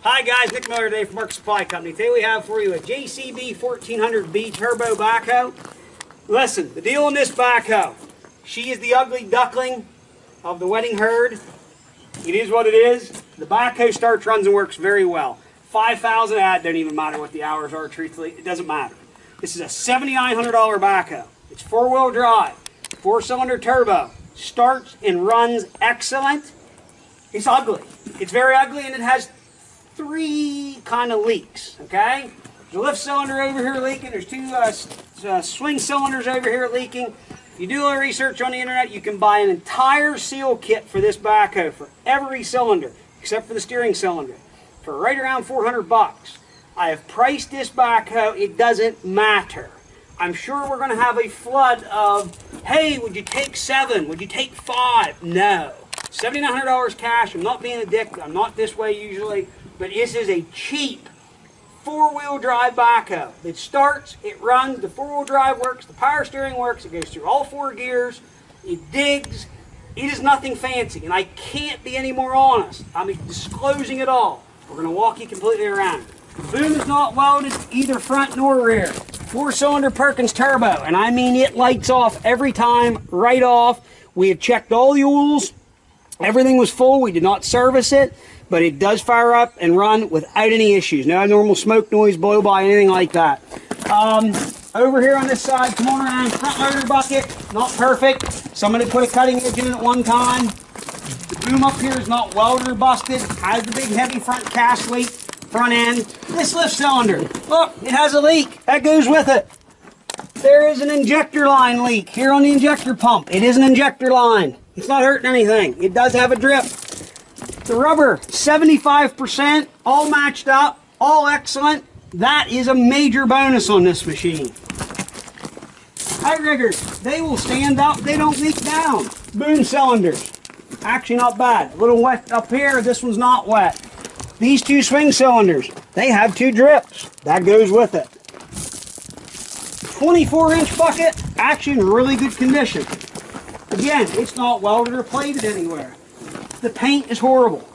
Hi guys, Nick Miller today from Mark Supply Company. Today we have for you a JCB 1400B turbo backhoe. Listen, the deal on this backhoe, she is the ugly duckling of the wedding herd. It is what it is. The backhoe starts, runs, and works very well. 5,000 ad, don't even matter what the hours are, truthfully, it doesn't matter. This is a $7,900 backhoe. It's four-wheel drive, four-cylinder turbo, starts and runs excellent. It's ugly. It's very ugly, and it has three kind of leaks, okay? There's a lift cylinder over here leaking. There's two swing cylinders over here leaking. If you do a little research on the internet, you can buy an entire seal kit for this backhoe for every cylinder, except for the steering cylinder, for right around 400 bucks. I have priced this backhoe. It doesn't matter. I'm sure we're going to have a flood of, hey, would you take 7? Would you take 5? No. $7,900 cash. I'm not being a dick. I'm not this way usually. But this is a cheap four-wheel drive backhoe. It starts, it runs, the four-wheel drive works, the power steering works, it goes through all 4 gears, it digs. It is nothing fancy, and I can't be any more honest. I'm disclosing it all. We're going to walk you completely around. The boom is not welded either front nor rear. 4-cylinder Perkins turbo, and I mean it lights off every time, right off. We have checked all the oils. Everything was full. We did not service it, but it does fire up and run without any issues. No abnormal smoke, noise, blow by, anything like that. Over here on this side, come on around, front loader bucket, not perfect. Somebody put a cutting edge in it at one time. The boom up here is not welded or busted. Has the big heavy front cast weight front end. This lift cylinder, look, it has a leak. That goes with it. There is an injector line leak here on the injector pump. It is an injector line. It's not hurting anything. It does have a drip. The rubber, 75%, all matched up, all excellent. That is a major bonus on this machine. Outriggers, they will stand up, they don't leak down. Boom cylinders, actually not bad. A little wet up here, this one's not wet. These 2 swing cylinders, they have 2 drips. That goes with it. 24-inch bucket, actually in really good condition. Again, it's not welded or plated anywhere. The paint is horrible.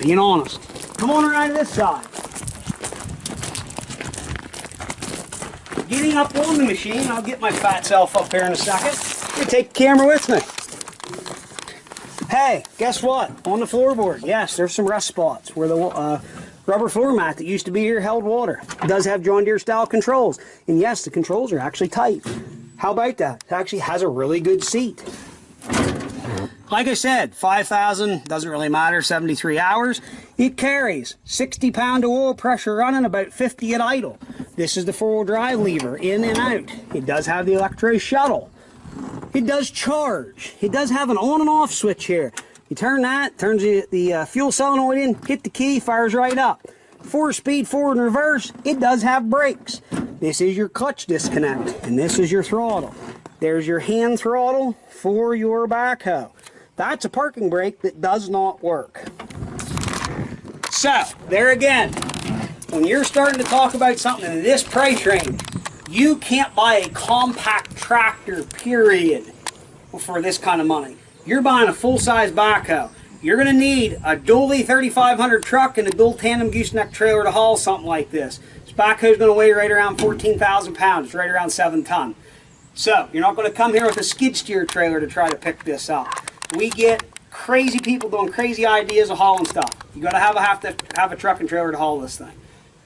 Being honest. Come on around to this side. Getting up on the machine, I'll get my fat self up here in a second. I'm going to take the camera with me. Hey, guess what? On the floorboard, yes, there's some rust spots where the rubber floor mat that used to be here held water. It does have John Deere style controls. And yes, the controls are actually tight. How about that? It actually has a really good seat. Like I said, 5,000, doesn't really matter, 73 hours. It carries 60 pound of oil pressure running, about 50 at idle. This is the 4-wheel drive lever, in and out. It does have the electro shuttle. It does charge. It does have an on and off switch here. You turn that, turns the fuel solenoid in, hit the key, fires right up. 4-speed forward and reverse. It does have brakes. This is your clutch disconnect, and this is your throttle. There's your hand throttle for your backhoe. That's a parking brake that does not work. So, there again, when you're starting to talk about something in this price range, you can't buy a compact tractor, period, for this kind of money. You're buying a full-size backhoe. You're going to need a dually 3500 truck and a dual tandem gooseneck trailer to haul something like this. This backhoe is going to weigh right around 14,000 pounds. It's right around 7 ton. So, you're not going to come here with a skid steer trailer to try to pick this up. We get crazy people doing crazy ideas of hauling stuff. You got to have a truck and trailer to haul this thing.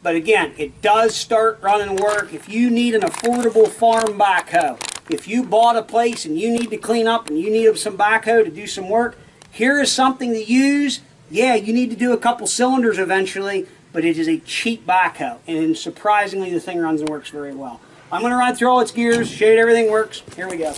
But again, it does start, run, and work. If you need an affordable farm backhoe, if you bought a place and you need to clean up and you need some backhoe to do some work, here is something to use. Yeah, you need to do a couple cylinders eventually, but it is a cheap backhoe, and surprisingly, the thing runs and works very well. I'm going to run through all its gears, show you everything works. Here we go.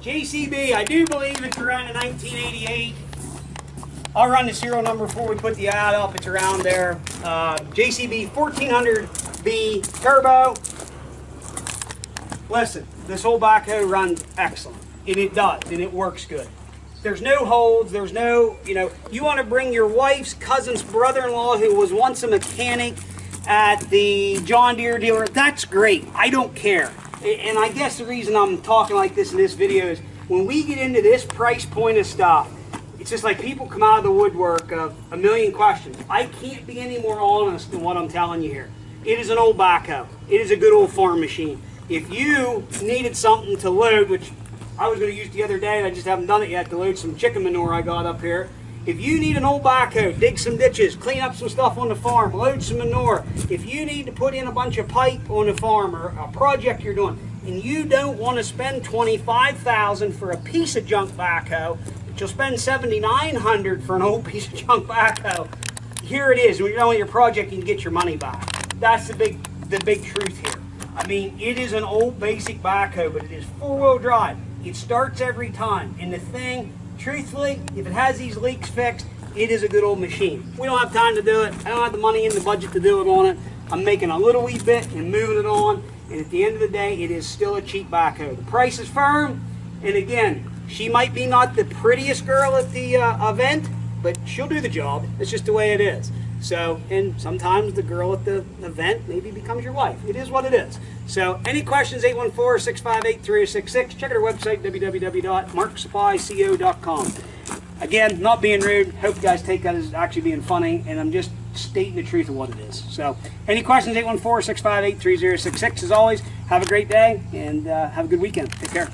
JCB, I do believe it's around the 1988. I'll run the serial number before we put the ad up. It's around there. JCB 1400B turbo. Listen, this whole backhoe runs excellent, and it does, and it works good. There's no holds, there's no, you want to bring your wife's cousin's brother-in-law who was once a mechanic at the John Deere dealer, that's great, I don't care. And I guess the reason I'm talking like this in this video is when we get into this price point of stuff, it's just like people come out of the woodwork of a million questions. I can't be any more honest than what I'm telling you here. It is an old backhoe. It is a good old farm machine. If you needed something to load, which I was going to use the other day and I just haven't done it yet, to load some chicken manure I got up here. If you need an old backhoe, dig some ditches, clean up some stuff on the farm, load some manure. If you need to put in a bunch of pipe on the farm or a project you're doing, and you don't want to spend $25,000 for a piece of junk backhoe, but you'll spend $7,900 for an old piece of junk backhoe, here it is. When you're done with your project, you can get your money back. That's the big truth here. I mean, it is an old basic backhoe, but it is four-wheel drive. It starts every time. And the thing, truthfully, if it has these leaks fixed, it is a good old machine. We don't have time to do it. I don't have the money in the budget to do it on it. I'm making a little wee bit and moving it on. And at the end of the day, it is still a cheap backhoe. The price is firm. And again, she might be not the prettiest girl at the event, but she'll do the job. It's just the way it is. So, and sometimes the girl at the event maybe becomes your wife. It is what it is. So, any questions, 814-658-3066. Check out our website, www.marksupplyco.com. Again, not being rude. Hope you guys take that as actually being funny, and I'm just stating the truth of what it is. So, any questions, 814-658-3066. As always, have a great day, and have a good weekend. Take care.